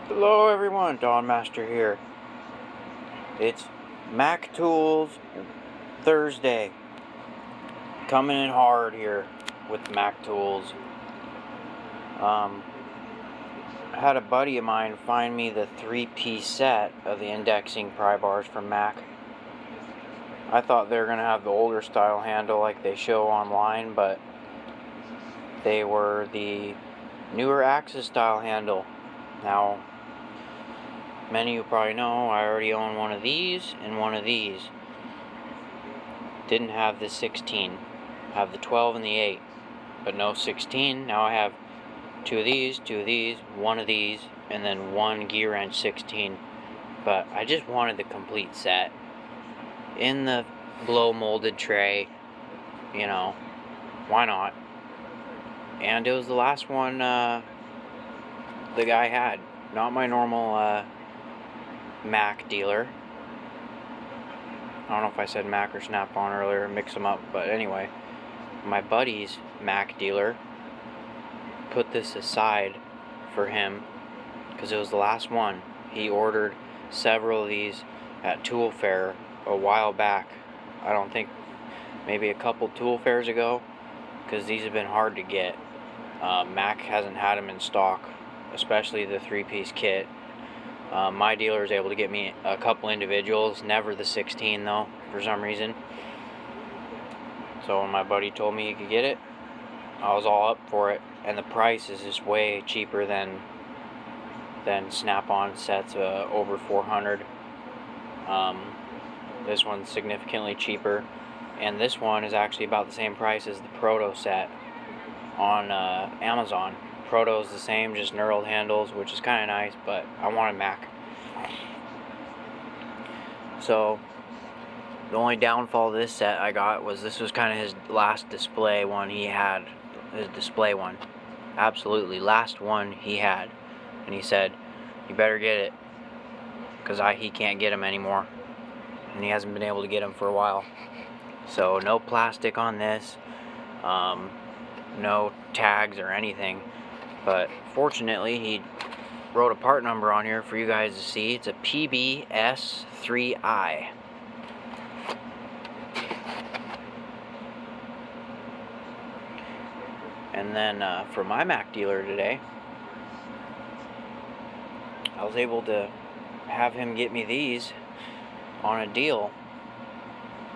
Hello everyone, Don Master here. It's Mac Tools Thursday. Coming in hard here with Mac Tools. I had a buddy of mine find me the 3-piece set of the indexing pry bars from Mac. I thought they were going to have the older style handle like they show online, but they were the newer Axis style handle. Now, many of you probably know I already own one of these and one of these. Didn't have the 16. I have the 12 and the 8, but no 16. Now I have two of these, one of these, and then one gear wrench 16. But I just wanted the complete set in the blow molded tray. You know, why not? And it was the last one the guy had. Not my normal Mac dealer. I don't know if I said Mac or Snap-on earlier, mix them up, but anyway, my buddy's Mac dealer put this aside for him because it was the last one. He ordered several of these at Tool Fair a while back. I don't think, maybe a couple Tool Fairs ago, because these have been hard to get. Mac hasn't had them in stock, especially the 3-piece kit. My dealer is able to get me a couple individuals, never the 16 though, for some reason. So when my buddy told me he could get it, I was all up for it. And the price is just way cheaper than Snap-on sets over $400. This one's significantly cheaper, and this one is actually about the same price as the Proto set on Amazon. Proto is the same, just knurled handles, which is kind of nice, but I wanted Mac. So the only downfall of this set I got was this was kind of his last display one he had. His display one. Absolutely last one he had. And he said, you better get it, because he can't get them anymore. And he hasn't been able to get them for a while. So no plastic on this. No tags or anything. But fortunately, he wrote a part number on here for you guys to see. It's a PBS3i. And then for my Mac dealer today, I was able to have him get me these on a deal.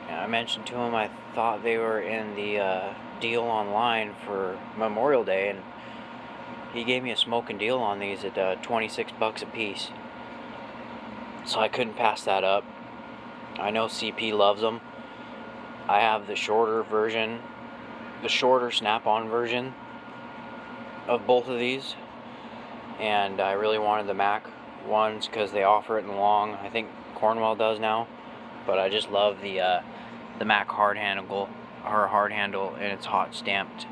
And I mentioned to him I thought they were in the deal online for Memorial Day, and he gave me a smoking deal on these at $26 a piece. So I couldn't pass that up. I know CP loves them. I have the shorter version, the shorter Snap-on version of both of these, and I really wanted the Mac ones because they offer it in long. I think Cornwell does now, but I just love the Mac hard handle, and it's hot stamped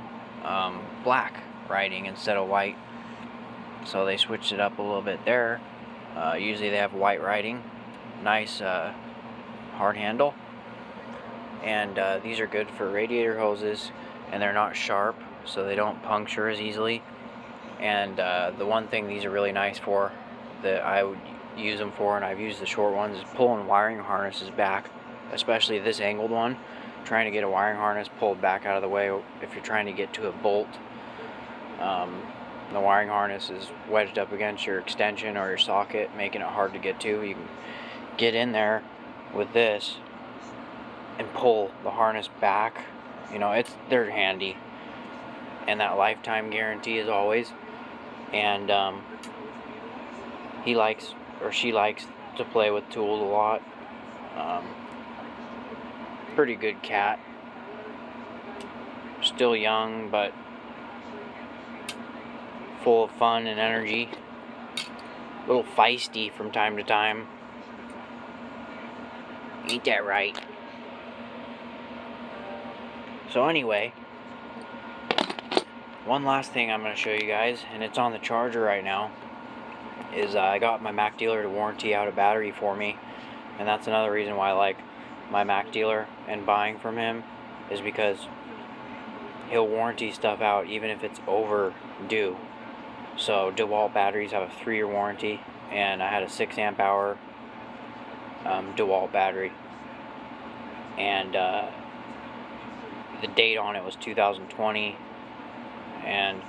black writing instead of white. So they switched it up a little bit there. Usually they have white writing, nice hard handle, and these are good for radiator hoses, and they're not sharp, so they don't puncture as easily. And the one thing these are really nice for, that I would use them for, and I've used the short ones, is pulling wiring harnesses back, especially this angled one. Trying to get a wiring harness pulled back out of the way if you're trying to get to a bolt. The wiring harness is wedged up against your extension or your socket, making it hard to get to. You can get in there with this and pull the harness back. You know, they're handy, and that lifetime guarantee as always. And he likes, or she likes, to play with tools a lot. Pretty good cat. Still young, but full of fun and energy. A little feisty from time to time. Ain't that right? So anyway, one last thing I'm going to show you guys, and it's on the charger right now, is I got my Mac dealer to warranty out a battery for me. And that's another reason why I like my Mac dealer and buying from him, is because he'll warranty stuff out even if it's overdue. So DeWalt batteries have a 3-year warranty, and I had a 6 amp hour DeWalt battery, and the date on it was 2020, and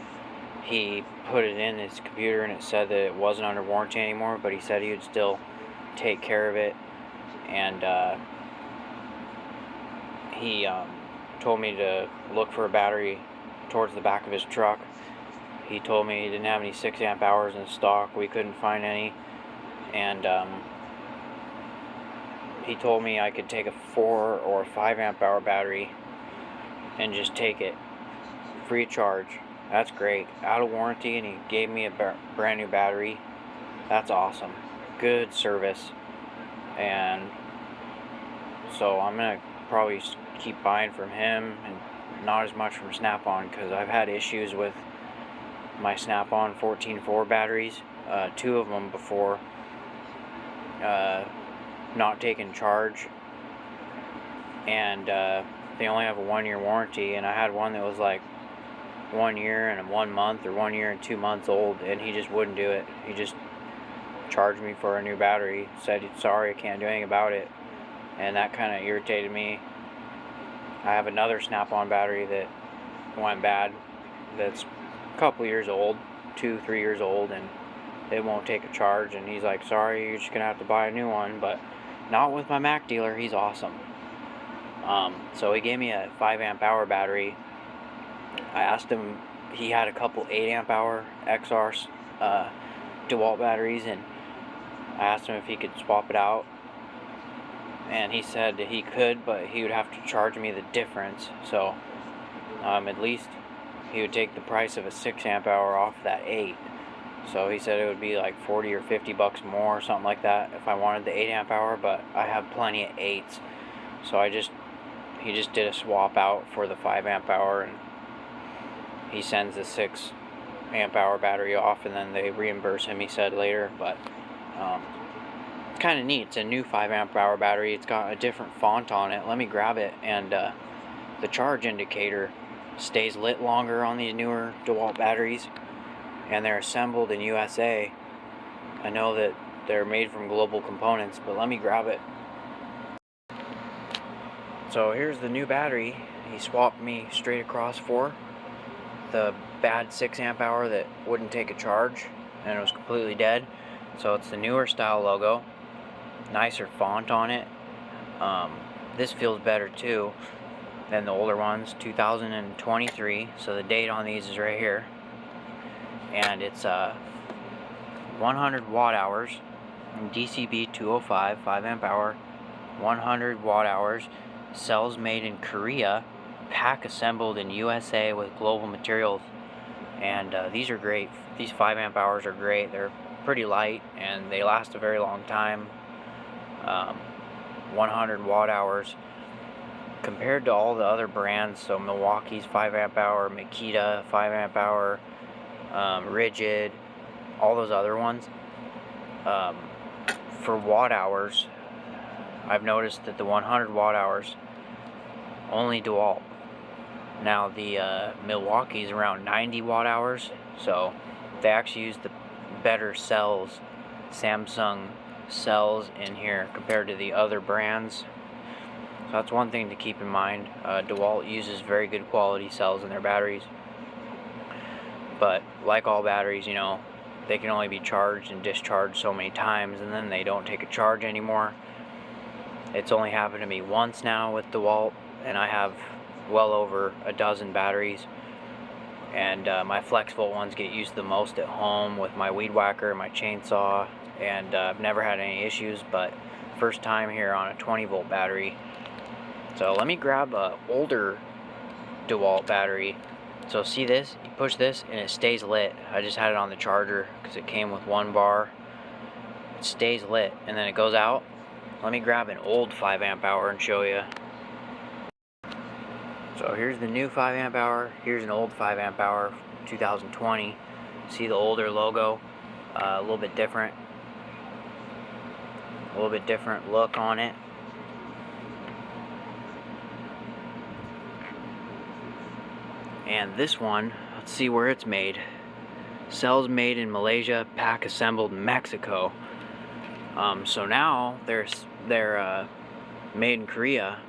he put it in his computer and it said that it wasn't under warranty anymore, but he said he would still take care of it. And he told me to look for a battery towards the back of his truck. He told me he didn't have any 6 amp hours in stock. We couldn't find any. And he told me I could take a 4 or 5 amp hour battery and just take it free of charge. That's great. Out of warranty, and he gave me a brand new battery. That's awesome. Good service. And so I'm gonna probably keep buying from him and not as much from Snap-on, because I've had issues with my Snap-on 14.4 batteries, 2 of them before, not taking charge, and they only have a 1-year warranty, and I had one that was like 1 year and 1 month, or 1 year and 2 months old, and he just wouldn't do it. He just charged me for a new battery, said sorry, I can't do anything about it, and that kind of irritated me. I have another Snap-on battery that went bad, that's a couple years old, 2-3 years old, and it won't take a charge, and he's like, sorry, you're just gonna have to buy a new one. But not with my Mac dealer. He's awesome. So he gave me a 5 amp hour battery. I asked him, he had a couple 8 amp hour XR DeWalt batteries, and I asked him if he could swap it out, and he said that he could, but he would have to charge me the difference. So at least he would take the price of a 6 amp hour off that 8. So he said it would be like 40 or 50 bucks more or something like that if I wanted the 8 amp hour, but I have plenty of 8s. So he just did a swap out for the 5 amp hour, and he sends the 6 amp hour battery off, and then they reimburse him, he said later. But it's kind of neat. It's a new 5 amp hour battery. It's got a different font on it. Let me grab it. And the charge indicator stays lit longer on these newer DeWalt batteries, and they're assembled in USA. I know that they're made from Global Components, but let me grab it. So here's the new battery he swapped me straight across for. The bad 6 amp hour that wouldn't take a charge, and it was completely dead. So it's the newer style logo, nicer font on it. This feels better too than the older ones, 2023. So the date on these is right here. And it's 100 watt hours, DCB 205, 5 amp hour, 100 watt hours, cells made in Korea, pack assembled in USA with global materials. And these are great. These 5 amp hours are great. They're pretty light and they last a very long time. 100 watt hours compared to all the other brands, so Milwaukee's 5 amp hour, Makita 5 amp hour, Rigid, all those other ones. For watt hours, I've noticed that the 100 watt hours only DeWalt. Now the Milwaukee's around 90 watt hours, so they actually use the better cells, Samsung cells in here compared to the other brands. So that's one thing to keep in mind. DeWalt uses very good quality cells in their batteries. But like all batteries, you know, they can only be charged and discharged so many times, and then they don't take a charge anymore. It's only happened to me once now with DeWalt, and I have well over a dozen batteries. And my FlexVolt ones get used the most at home with my weed whacker and my chainsaw, and I've never had any issues, but first time here on a 20 volt battery. So let me grab a older DeWalt battery. So see this, you push this and it stays lit. I just had it on the charger because it came with 1 bar. It stays lit and then it goes out. Let me grab an old 5 amp hour and show you. So here's the new 5 amp hour, here's an old 5 amp hour, 2020. See the older logo, a little bit different look on it. And this one, let's see where it's made. cells made in Malaysia, pack assembled in Mexico. So now they're made in Korea,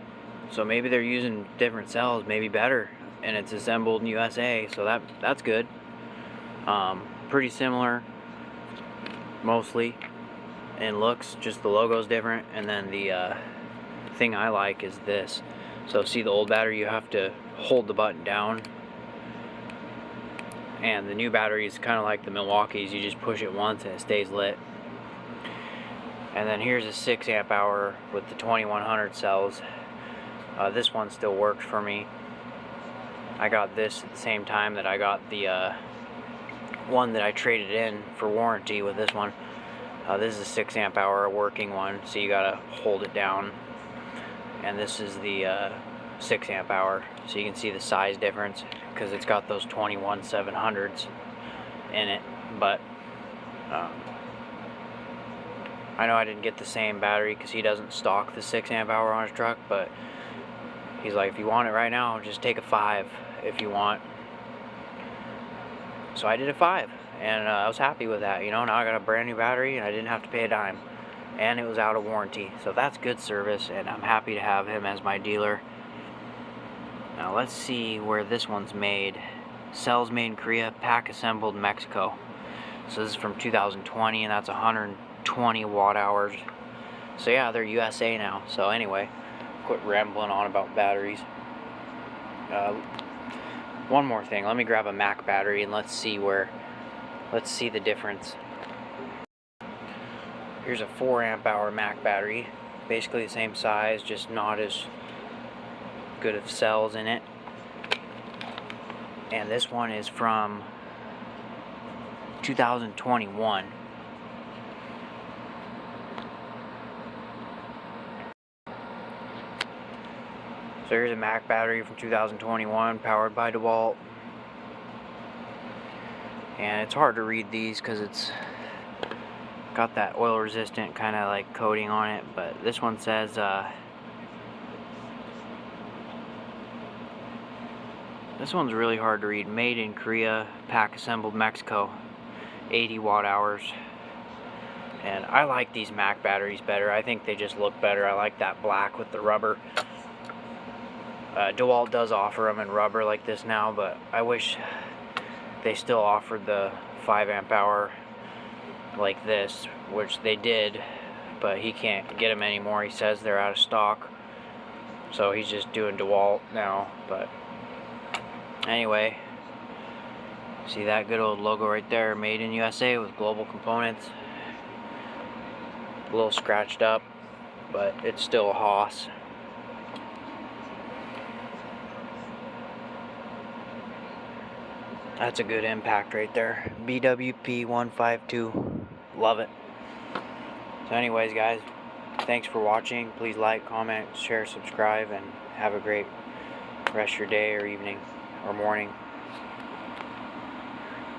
so maybe they're using different cells, maybe better, and it's assembled in USA, so that's good. Pretty similar mostly in looks, just the logo's different. And then the thing I like is this. So see, the old battery, you have to hold the button down, and the new battery is kind of like the Milwaukee's, you just push it once and it stays lit. And then here's a 6 amp hour with the 2100 cells. This one still works for me. I got this at the same time that I got the one that I traded in for warranty with this one. This is a 6 amp hour working one, so you gotta hold it down. And this is the 6 amp hour, so you can see the size difference because it's got those 21700s in it. But I know I didn't get the same battery because he doesn't stock the 6 amp hour on his truck, but he's like, if you want it right now, just take a 5 if you want. So I did a 5, and I was happy with that. You know, now I got a brand new battery and I didn't have to pay a dime, and it was out of warranty, so that's good service, and I'm happy to have him as my dealer. Now let's see where this one's made. Cells made in Korea, pack assembled in Mexico. So this is from 2020, and that's 120 watt hours. So yeah, they're USA now. So anyway, quit rambling on about batteries. One more thing, let me grab a Mac battery and let's see the difference. Here's a 4 amp hour Mac battery, basically the same size, just not as good of cells in it. And this one is from 2021. So here's a Mac battery from 2021, powered by DeWalt. And it's hard to read these because it's got that oil resistant kind of like coating on it, but this one says this one's really hard to read. Made in Korea, pack assembled Mexico, 80 watt hours. And I like these Mac batteries better. I think they just look better. I like that black with the rubber. DeWalt does offer them in rubber like this now, but I wish they still offered the 5 amp hour like this, which they did, but he can't get them anymore. He says they're out of stock, so he's just doing DeWalt now. But anyway, see that good old logo right there, made in USA with global components. A little scratched up, but it's still a Haas. That's a good impact right there. BWP 152. Love it. So anyways, guys, thanks for watching. Please like, comment, share, subscribe, and have a great rest of your day or evening or morning.